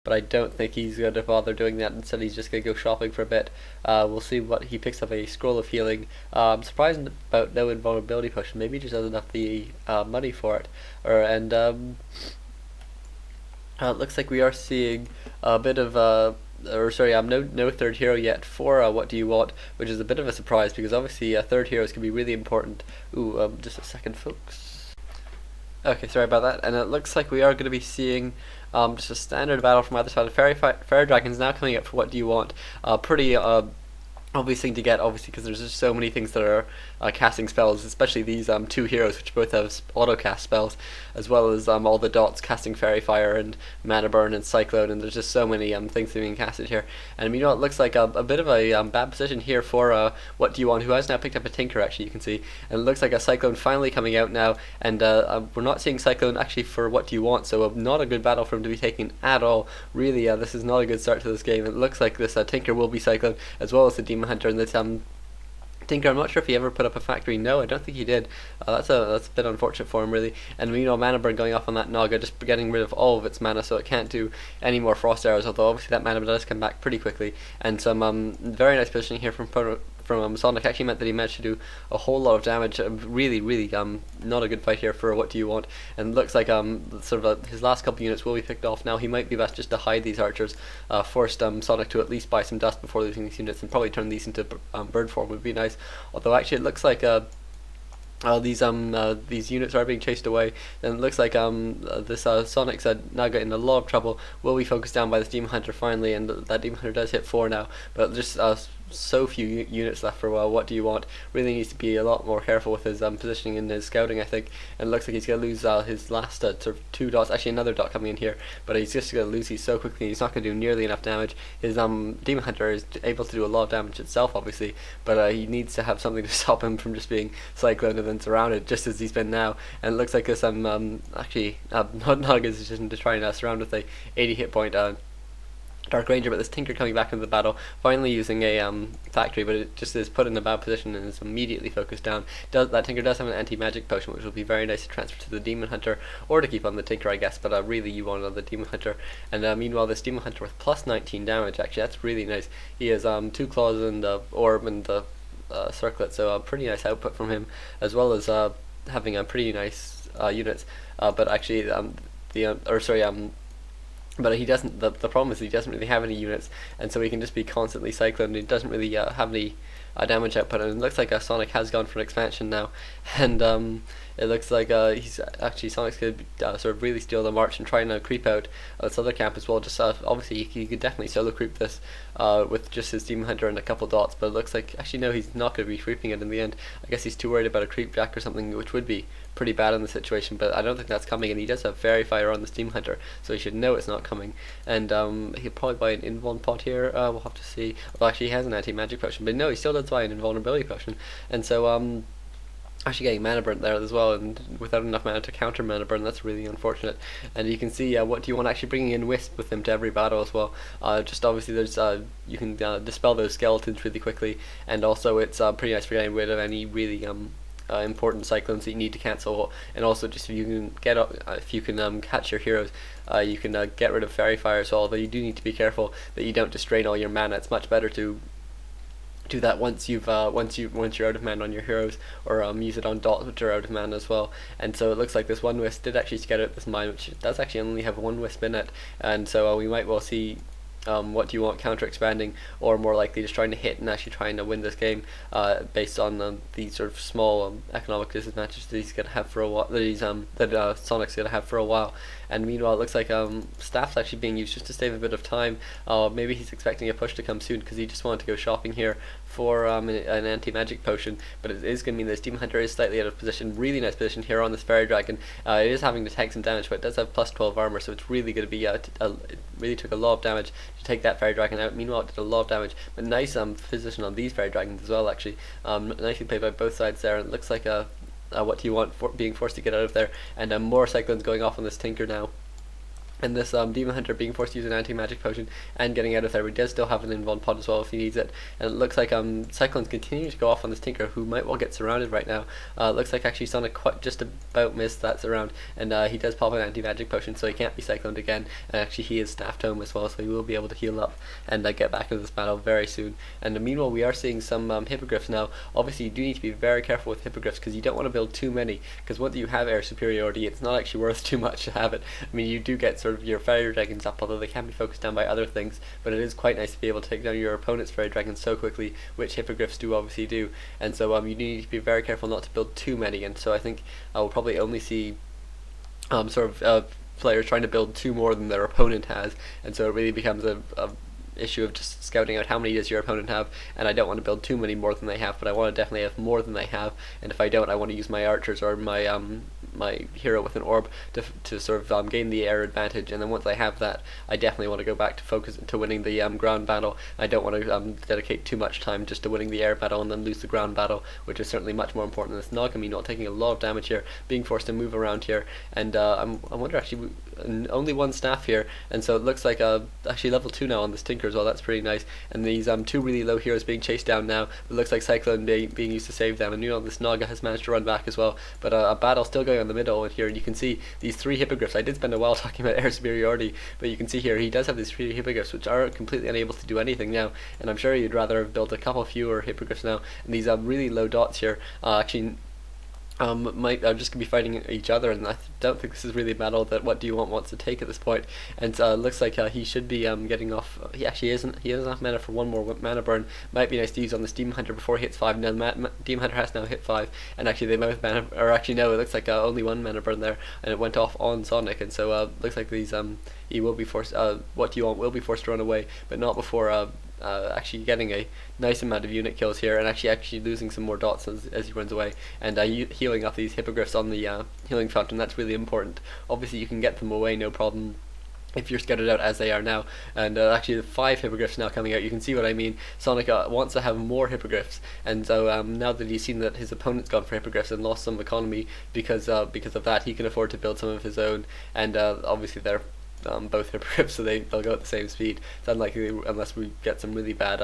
but I don't think he's going to bother doing that. Instead, he's just going to go shopping for a bit. We'll see what he picks up. A scroll of healing. I'm surprised about no invulnerability potion. Maybe he just doesn't have the money for it. It looks like we are seeing a bit of or sorry, I'm no third hero yet for What Do You Want, which is a bit of a surprise because obviously third heroes can be really important. Ooh, just a second, folks. Okay, sorry about that. And it looks like we are going to be seeing just a standard battle from either side. Fairy Dragon's now coming up for What Do You Want. Pretty obvious thing to get, obviously, because there's just so many things that are casting spells, especially these two heroes, which both have auto cast spells, as well as all the dots casting Fairy Fire and Mana Burn and Cyclone, and there's just so many things being casted here. And you know, it looks like a bit of a bad position here for What Do You Want, who has now picked up a Tinker, actually, you can see, and it looks like a Cyclone finally coming out now, and we're not seeing Cyclone actually for What Do You Want, so not a good battle for him to be taking at all. Really, this is not a good start to this game. It looks like this Tinker will be Cyclone, as well as the Demon Hunter, and this Tinker, I'm not sure if he ever put up a factory. No, I don't think he did. That's a bit unfortunate for him, really. And you know, Mana Burn going off on that Naga, just getting rid of all of its mana, so it can't do any more Frost Arrows. Although obviously that mana does come back pretty quickly. And some very nice positioning here from Sonic actually meant that he managed to do a whole lot of damage. Really, not a good fight here for What Do You Want. And it looks like his last couple units will be picked off now. He might be best just to hide these archers, forced Sonic to at least buy some dust before losing these units, and probably turn these into bird form would be nice. Although actually it looks like these units are being chased away, and it looks like this Sonic's Naga in a lot of trouble. Will be focused down by this Demon Hunter finally, and that Demon Hunter does hit 4 now, but just so few units left for What Do You Want. Really needs to be a lot more careful with his positioning and his scouting, I think. And it looks like he's going to lose his last sort of 2 dots. Actually, another dot coming in here, but he's just going to lose these so quickly. He's not going to do nearly enough damage. His Demon Hunter is able to do a lot of damage itself, obviously, but he needs to have something to stop him from just being cycloned and then surrounded, just as he's been now. And it looks like this actually not a good decision to try and surround with a 80 hit point Dark Ranger, but this Tinker coming back into the battle, finally using a factory, but it just is put in a bad position and is immediately focused down. That Tinker does have an anti-magic potion, which will be very nice to transfer to the Demon Hunter, or to keep on the Tinker, I guess, but really you want on the Demon Hunter. And meanwhile, this Demon Hunter with plus 19 damage, actually, that's really nice. He has 2 claws and the orb and the circlet, so a pretty nice output from him, as well as having a pretty nice units, but actually but he doesn't. The problem is he doesn't really have any units, and so he can just be constantly cyclone. He doesn't really have any damage output, and it looks like Sonic has gone for an expansion now, and it looks like he's actually Sonic's going to sort of really steal the march and try and creep out this other camp as well. Just obviously he could definitely solo creep this with just his Demon Hunter and a couple dots, but it looks like actually no, he's not going to be creeping it in the end. I guess he's too worried about a creep jack or something, which would be pretty bad in the situation, but I don't think that's coming, and he does have Fairy Fire on this Demon Hunter, so he should know it's not coming. And he'll probably buy an invuln pot here. We'll have to see. Well, actually he has an anti-magic potion, but no, he still does buy an invulnerability potion, and so actually getting mana burn there as well, and without enough mana to counter mana burn, that's really unfortunate. And you can see What Do You Want actually bringing in Wisp with him to every battle as well. Just obviously there's you can dispel those skeletons really quickly, and also it's pretty nice for getting rid of any really important cyclones that you need to cancel, and also just if you can catch your heroes, you can get rid of Fairy Fire as well. Although you do need to be careful that you don't just drain all your mana. It's much better to do that once you're out of mana on your heroes, or use it on dots which are out of mana as well. And so it looks like this one wisp did actually scatter out this mine, which does actually only have 1 wisp in it, and so we might well see What Do You Want counter expanding, or more likely just trying to hit and actually trying to win this game based on the sort of small economic disadvantages that he's gonna have for a while, that Sonic's gonna have for a while. And meanwhile, it looks like Staff's actually being used just to save a bit of time. Maybe he's expecting a push to come soon because he just wanted to go shopping here for an anti-magic potion, but it is going to mean this Demon Hunter is slightly out of position. Really nice position here on this Fairy Dragon. It is having to take some damage, but it does have plus 12 armor, so it's really going to be it really took a lot of damage to take that Fairy Dragon out. Meanwhile, it did a lot of damage, but nice position on these Fairy Dragons as well, actually. Nicely played by both sides there, and it looks like What Do You Want being forced to get out of there, and more cyclones going off on this Tinker now. And this Demon Hunter being forced to use an anti-magic potion and getting out of there, we does still have an invuln pod as well if he needs it. And it looks like Cyclone's continuing to go off on this Tinker, who might well get surrounded right now. Looks like actually Sonic quite just about missed that surround, and he does pop an anti-magic potion, so he can't be cycloned again. And actually he is staffed home as well, so he will be able to heal up and get back into this battle very soon. And meanwhile, we are seeing some hippogriffs now. Obviously, you do need to be very careful with hippogriffs because you don't want to build too many, because once you have air superiority, it's not actually worth too much to have it. I mean, you do get sort of your fairy dragons up, although they can be focused down by other things, but it is quite nice to be able to take down your opponent's fairy dragons so quickly, which hippogriffs do obviously do. And so you need to be very careful not to build too many, and so I think I will probably only see players trying to build two more than their opponent has, and so it really becomes a issue of just scouting out how many does your opponent have, and I don't want to build too many more than they have, but I want to definitely have more than they have. And if I don't, I want to use my archers or my my hero with an orb to sort of gain the air advantage. And then once I have that, I definitely want to go back to focus to winning the ground battle. I don't want to dedicate too much time just to winning the air battle and then lose the ground battle, which is certainly much more important than this Nagami not taking a lot of damage here, being forced to move around here. And I wonder actually, only one staff here, and so it looks like actually level 2 now on this Tinker as well. That's pretty nice. And these two really low heroes being chased down now. It looks like Cyclone being used to save them, and this Naga has managed to run back as well. But a battle still going on in the middle and here, and you can see these 3 hippogriffs. I did spend a while talking about air superiority, but you can see here he does have these 3 hippogriffs which are completely unable to do anything now, and I'm sure you'd rather have built a couple fewer hippogriffs now. And these really low dots here actually might are just going to be fighting each other, and I don't think this is really a battle that Whatdoyouwant wants to take at this point. And looks like he should be getting off. He actually isn't. He has enough mana for one more mana burn. Might be nice to use on this Demon Hunter before he hits 5. Now Demon Hunter has now hit 5, and actually they both mana, or actually no, it looks like only one mana burn there, and it went off on Sonic. And so looks like these he will be forced. Whatdoyouwant will be forced to run away, but not before actually getting a nice amount of unit kills here, and actually losing some more dots as he runs away, and healing up these hippogriffs on the healing fountain. That's really important. Obviously you can get them away no problem if you're scouted out as they are now, and actually the 5 hippogriffs now coming out. You can see what I mean. Sonic wants to have more hippogriffs, and so now that he's seen that his opponent's gone for hippogriffs and lost some economy because of that, he can afford to build some of his own, and obviously they're both hippogriffs, so they'll go at the same speed. It's unlikely, unless we get some really bad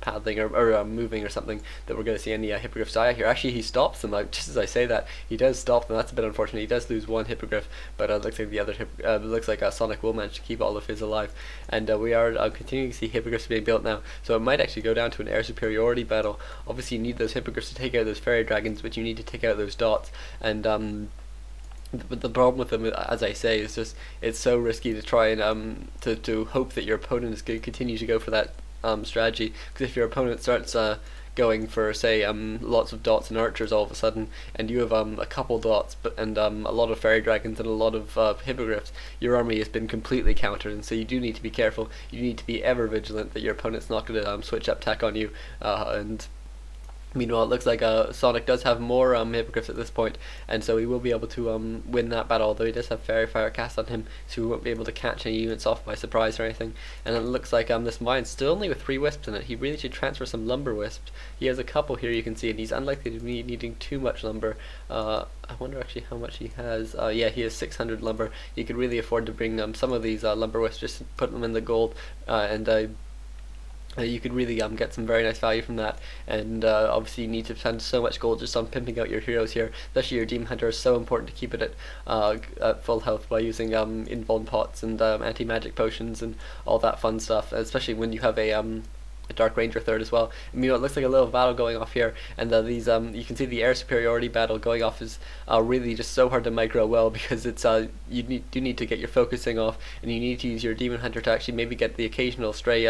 paddling or moving or something, that we're going to see any hippogriffs die out here. Actually, he stops them. Just as I say that, he does stop them. That's a bit unfortunate. He does lose one hippogriff, but it looks like the other looks like Sonic will manage to keep all of his alive. And we are continuing to see hippogriffs being built now, so it might actually go down to an air superiority battle. Obviously, you need those hippogriffs to take out those fairy dragons, but you need to take out those dots. And but the problem with them, as I say, is just it's so risky to try and to hope that your opponent is going to continue to go for that strategy, because if your opponent starts going for, say, lots of dots and archers all of a sudden, and you have a couple dots and a lot of fairy dragons and a lot of hippogriffs, your army has been completely countered. And so you do need to be careful. You need to be ever vigilant that your opponent's not going to switch up tech on you. And meanwhile, it looks like Sonic does have more hippogriffs at this point, and so he will be able to win that battle, although he does have Fairy Fire cast on him, so he won't be able to catch any units off by surprise or anything. And it looks like this mine's still only with 3 wisps in it. He really should transfer some lumber wisps. He has a couple here, you can see, and he's unlikely to be needing too much lumber. I wonder actually how much he has. Yeah, he has 600 lumber. He could really afford to bring some of these lumber wisps, just put them in the gold, and you could really get some very nice value from that. And obviously you need to spend so much gold just on pimping out your heroes here, especially your Demon Hunter is so important to keep it at full health by using invuln pots and anti-magic potions and all that fun stuff, especially when you have a Dark Ranger third as well. I mean, it looks like a little battle going off here, and these you can see the air superiority battle going off is really just so hard to micro well, because it's you do need to get your focusing off, and you need to use your Demon Hunter to actually maybe get the occasional stray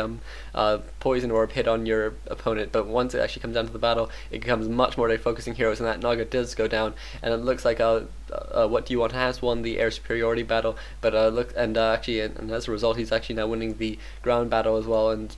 poison orb hit on your opponent. But once it actually comes down to the battle, it becomes much more like focusing heroes, and that Naga does go down, and it looks like Whatdoyouwant has won the air superiority battle, but actually, and as a result, he's actually now winning the ground battle as well. And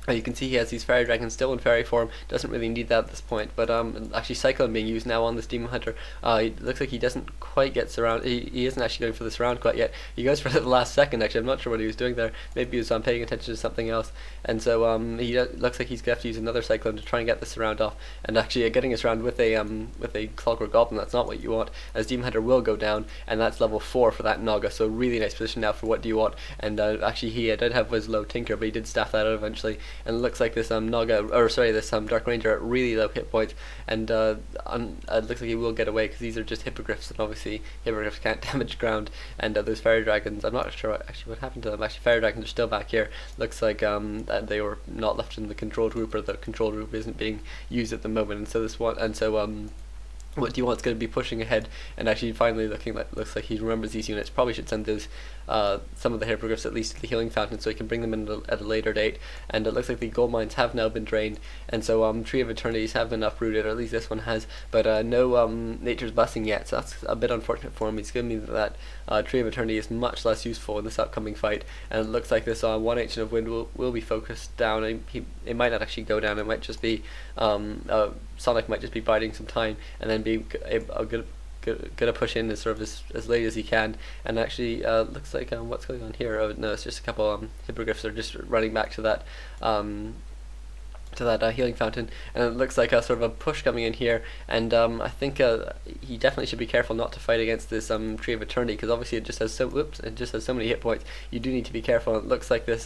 You can see he has these fairy dragons still in fairy form, doesn't really need that at this point, but actually Cyclone being used now on this Demon Hunter. It looks like he doesn't quite get surround. He isn't actually going for the surround quite yet. He goes for the last second actually, I'm not sure what he was doing there, maybe he was paying attention to something else, and so he looks like he's going to have to use another Cyclone to try and get the surround off, and actually getting a surround with a Clockwork Goblin, that's not what you want, as Demon Hunter will go down, and that's level 4 for that Naga, so really nice position now for What Do You Want, and actually he did have his low Tinker, but he did staff that out eventually, and it looks like this this Dark Ranger at really low hit points, and it looks like he will get away because these are just hippogriffs, and obviously hippogriffs can't damage ground. And those fairy dragons, I'm not sure what happened to them. Actually, fairy dragons are still back here. Looks like they were not left in the control group, or the control group isn't being used at the moment. And so What Do You Want's going to be pushing ahead, and actually finally looks like he remembers these units. Probably should send those some of the hippogriffs at least to the healing fountain so he can bring them in at a later date. And it looks like the gold mines have now been drained, and so Tree of Eternities have been uprooted, or at least this one has, but no Nature's Blessing yet, so that's a bit unfortunate for him. It's going to mean that Tree of Eternity is much less useful in this upcoming fight, and it looks like this 1 Ancient of Wind will be focused down. It might not actually go down, it might just be Sonic might just be biding some time, and then be gonna push in as as late as he can. And actually looks like what's going on here? Oh no, it's just a couple hippogriffs that are just running back to that healing fountain, and it looks like a sort of a push coming in here, and I think he definitely should be careful not to fight against this Tree of Eternity, because obviously it just has so many hit points. You do need to be careful. It looks like this